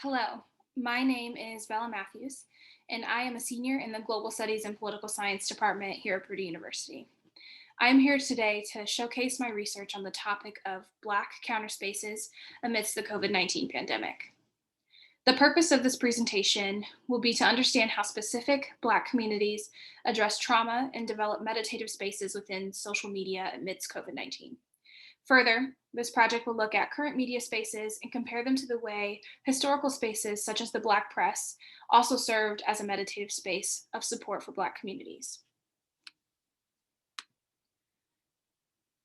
Hello, my name is Bella Matthews, and I am a senior in the Global Studies and Political Science Department here at Purdue University. I am here today to showcase my research on the topic of Black counterspaces amidst the COVID-19 pandemic. The purpose of this presentation will be to understand how specific Black communities address trauma and develop meditative spaces within social media amidst COVID-19. Further, this project will look at current media spaces and compare them to the way historical spaces, such as the Black press, also served as a meditative space of support for Black communities.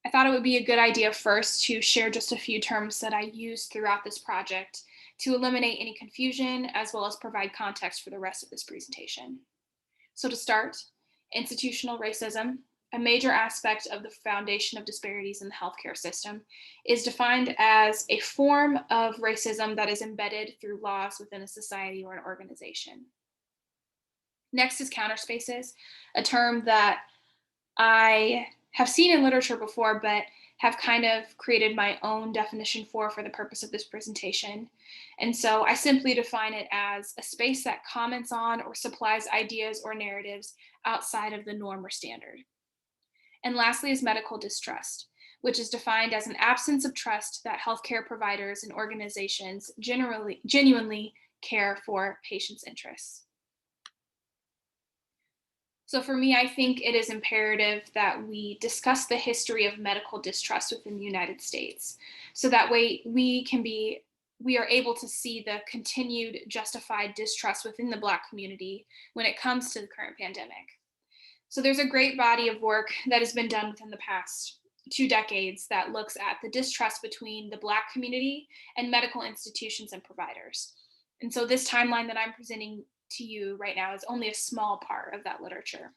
I thought it would be a good idea first to share just a few terms that I used throughout this project to eliminate any confusion as well as provide context for the rest of this presentation. So to start, institutional racism, a major aspect of the foundation of disparities in the healthcare system, is defined as a form of racism that is embedded through laws within a society or an organization. Next is counterspaces, a term that I have seen in literature before, but have kind of created my own definition for the purpose of this presentation. And so I simply define it as a space that comments on or supplies ideas or narratives outside of the norm or standard. And lastly is medical distrust, which is defined as an absence of trust that healthcare providers and organizations genuinely care for patients' interests. So for me, I think it is imperative that we discuss the history of medical distrust within the United States. So that way we are able to see the continued justified distrust within the Black community when it comes to the current pandemic. So there's a great body of work that has been done within the past 2 decades that looks at the distrust between the Black community and medical institutions and providers. And so this timeline that I'm presenting to you right now is only a small part of that literature.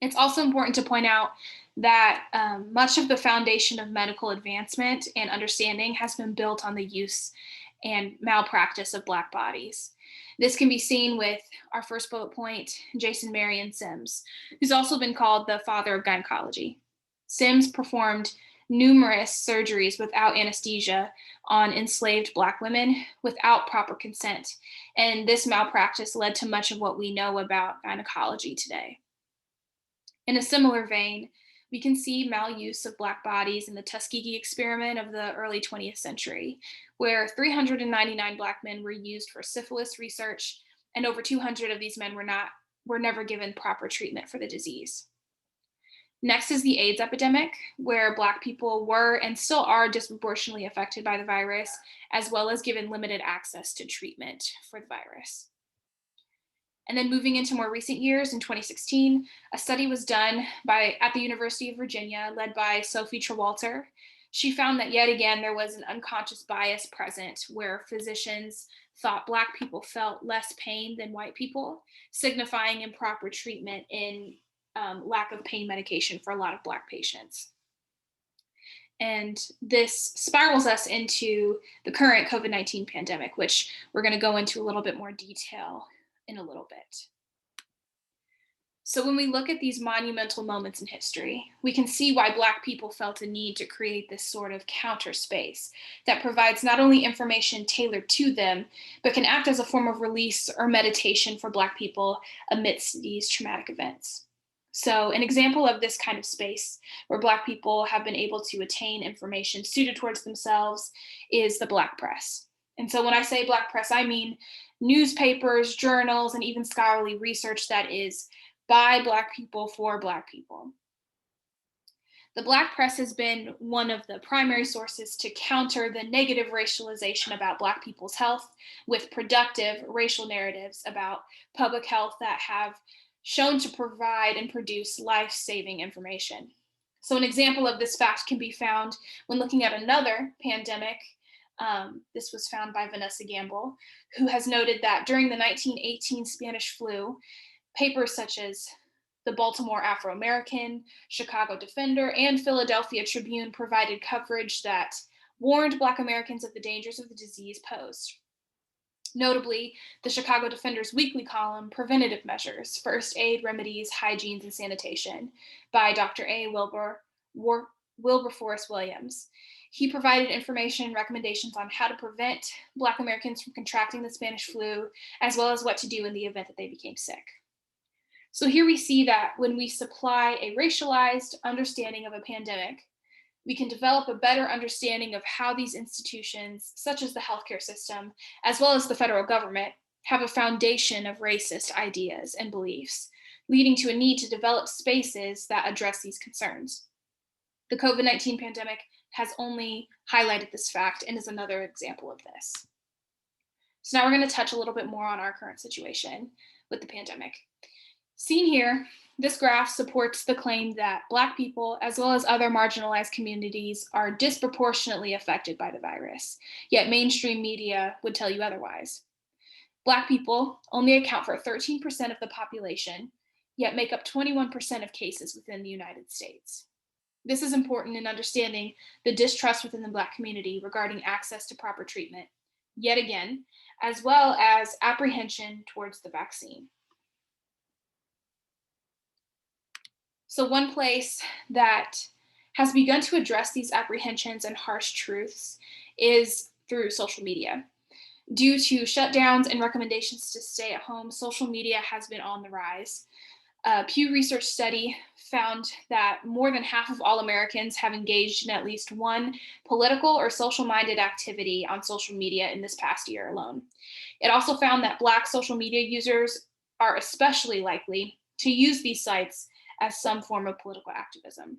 It's also important to point out that much of the foundation of medical advancement and understanding has been built on the use and malpractice of Black bodies. This can be seen with our first bullet point, Jason Marion Sims, who's also been called the father of gynecology. Sims performed numerous surgeries without anesthesia on enslaved Black women without proper consent. And this malpractice led to much of what we know about gynecology today. In a similar vein, we can see maluse of Black bodies in the Tuskegee experiment of the early 20th century, where 399 Black men were used for syphilis research, and over 200 of these men were never given proper treatment for the disease. Next is the AIDS epidemic, where Black people were and still are disproportionately affected by the virus, as well as given limited access to treatment for the virus. And then moving into more recent years, in 2016, a study was done at the University of Virginia, led by Sophie Trewalter. She found that yet again, there was an unconscious bias present where physicians thought Black people felt less pain than white people, signifying improper treatment in lack of pain medication for a lot of Black patients. And this spirals us into the current COVID-19 pandemic, which we're going to go into a little bit more detail in a little bit. So when we look at these monumental moments in history, we can see why Black people felt a need to create this sort of counter space that provides not only information tailored to them, but can act as a form of release or meditation for Black people amidst these traumatic events. So an example of this kind of space where Black people have been able to attain information suited towards themselves is the Black press. And so when I say Black press, I mean newspapers, journals, and even scholarly research that is by Black people for Black people. The Black press has been one of the primary sources to counter the negative racialization about Black people's health with productive racial narratives about public health that have shown to provide and produce life-saving information. So an example of this fact can be found when looking at another pandemic. This was found by Vanessa Gamble, who has noted that during the 1918 Spanish flu, papers such as the Baltimore Afro-American, Chicago Defender, and Philadelphia Tribune provided coverage that warned Black Americans of the dangers of the disease posed. Notably, the Chicago Defender's weekly column, Preventative Measures, First Aid, Remedies, Hygienes, and Sanitation, by Dr. A. Wilberforce Williams, He provided information and recommendations on how to prevent Black Americans from contracting the Spanish flu, as well as what to do in the event that they became sick. So here we see that when we supply a racialized understanding of a pandemic, we can develop a better understanding of how these institutions, such as the healthcare system, as well as the federal government, have a foundation of racist ideas and beliefs, leading to a need to develop spaces that address these concerns. The COVID-19 pandemic has only highlighted this fact and is another example of this. So now we're going to touch a little bit more on our current situation with the pandemic. Seen here, this graph supports the claim that Black people, as well as other marginalized communities, are disproportionately affected by the virus, yet mainstream media would tell you otherwise. Black people only account for 13% of the population, yet make up 21% of cases within the United States. This is important in understanding the distrust within the Black community regarding access to proper treatment, yet again, as well as apprehension towards the vaccine. So one place that has begun to address these apprehensions and harsh truths is through social media. Due to shutdowns and recommendations to stay at home, social media has been on the rise. A Pew Research study found that more than half of all Americans have engaged in at least one political or social-minded activity on social media in this past year alone. It also found that Black social media users are especially likely to use these sites as some form of political activism.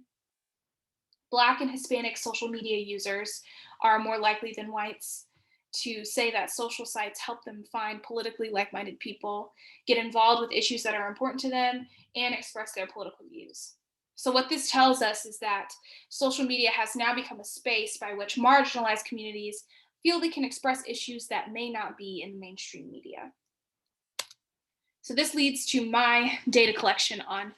Black and Hispanic social media users are more likely than whites to say that social sites help them find politically like-minded people, get involved with issues that are important to them, and express their political views. So what this tells us is that social media has now become a space by which marginalized communities feel they can express issues that may not be in the mainstream media. So this leads to my data collection on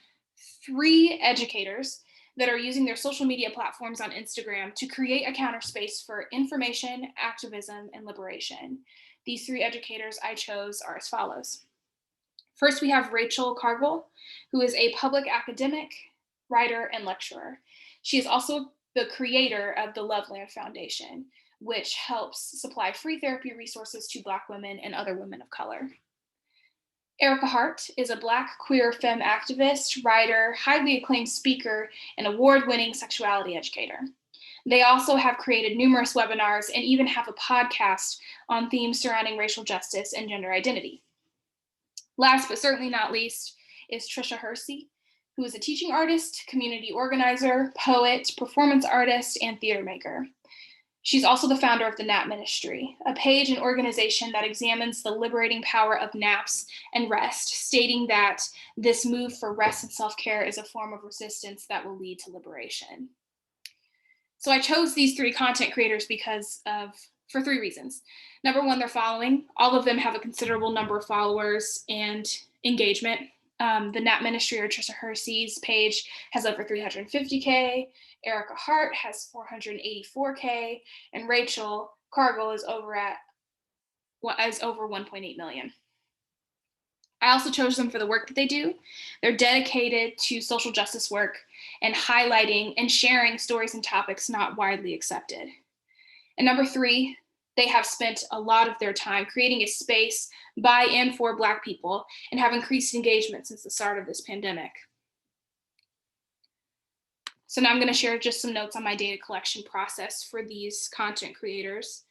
3 educators that are using their social media platforms on Instagram to create a counter space for information, activism, and liberation. These 3 educators I chose are as follows. First, we have Rachel Cargill, who is a public academic, writer, and lecturer. She is also the creator of the Loveland Foundation, which helps supply free therapy resources to Black women and other women of color. Erica Hart is a Black queer femme activist, writer, highly acclaimed speaker, and award-winning sexuality educator. They also have created numerous webinars and even have a podcast on themes surrounding racial justice and gender identity. Last but certainly not least is Trisha Hersey, who is a teaching artist, community organizer, poet, performance artist, and theater maker. She's also the founder of the Nap Ministry, a page and organization that examines the liberating power of naps and rest, stating that this move for rest and self-care is a form of resistance that will lead to liberation. So I chose these 3 content creators for 3 reasons. Number 1, they're following. All of them have a considerable number of followers and engagement. The Nap Ministry or Trisha Hersey's page has over 350K. Erica Hart has 484K, and Rachel Cargill is over 1.8 million. I also chose them for the work that they do. They're dedicated to social justice work and highlighting and sharing stories and topics not widely accepted. And number 3, they have spent a lot of their time creating a space by and for Black people and have increased engagement since the start of this pandemic. So now I'm going to share just some notes on my data collection process for these content creators.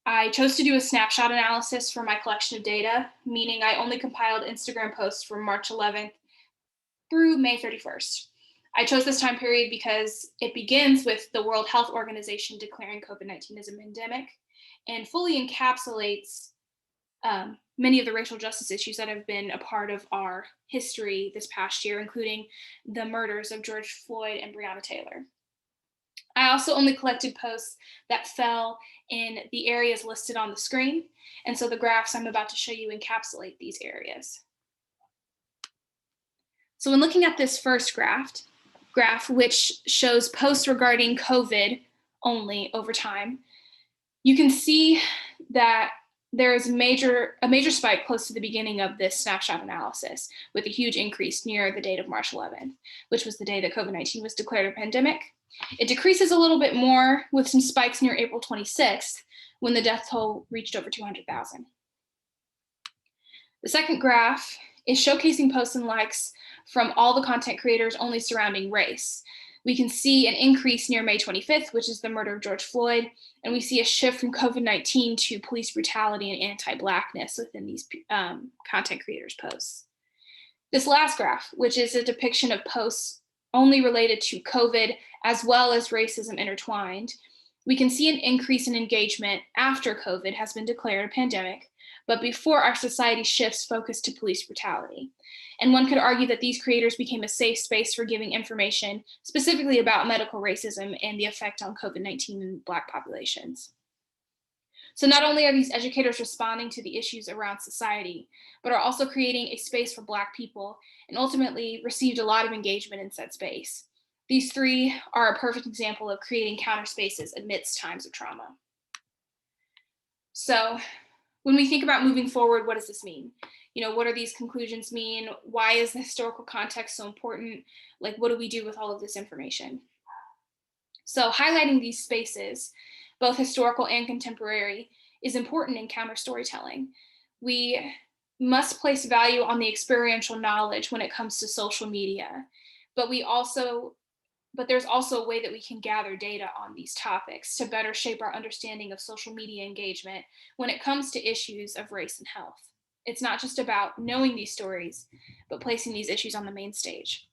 I chose to do a snapshot analysis for my collection of data, meaning I only compiled Instagram posts from March 11th through May 31st. I chose this time period because it begins with the World Health Organization declaring COVID-19 as a pandemic and fully encapsulates many of the racial justice issues that have been a part of our history this past year, including the murders of George Floyd and Breonna Taylor. I also only collected posts that fell in the areas listed on the screen, and so the graphs I'm about to show you encapsulate these areas. So when looking at this first graph, which shows posts regarding COVID only over time, you can see that there is a major spike close to the beginning of this snapshot analysis, with a huge increase near the date of March 11th, which was the day that COVID-19 was declared a pandemic. It decreases a little bit more with some spikes near April 26th when the death toll reached over 200,000. The second graph is showcasing posts and likes from all the content creators only surrounding race. We can see an increase near May 25th, which is the murder of George Floyd, and we see a shift from COVID-19 to police brutality and anti-Blackness within these content creators' posts. This last graph, which is a depiction of posts only related to COVID as well as racism intertwined, we can see an increase in engagement after COVID has been declared a pandemic, but before our society shifts focus to police brutality. And one could argue that these creators became a safe space for giving information specifically about medical racism and the effect on COVID-19 in Black populations. So not only are these educators responding to the issues around society, but are also creating a space for Black people and ultimately received a lot of engagement in said space. These three are a perfect example of creating counter spaces amidst times of trauma. So when we think about moving forward, what does this mean? What do these conclusions mean? Why is the historical context so important? Like, what do we do with all of this information? So highlighting these spaces, both historical and contemporary, is important in counter storytelling. We must place value on the experiential knowledge when it comes to social media, but there's also a way that we can gather data on these topics to better shape our understanding of social media engagement when it comes to issues of race and health. It's not just about knowing these stories, but placing these issues on the main stage.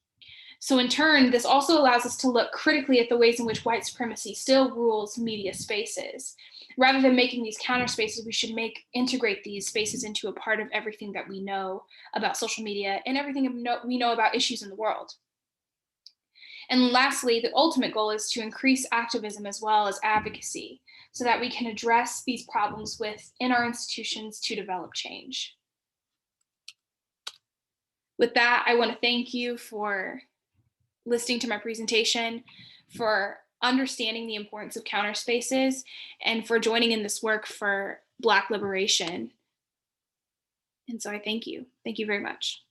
So in turn, this also allows us to look critically at the ways in which white supremacy still rules media spaces. Rather than making these counter spaces, we should integrate these spaces into a part of everything that we know about social media and everything we know about issues in the world. And lastly, the ultimate goal is to increase activism as well as advocacy so that we can address these problems within our institutions to develop change. With that, I want to thank you for listening to my presentation, for understanding the importance of counter spaces, and for joining in this work for Black liberation. And so I thank you. Thank you very much.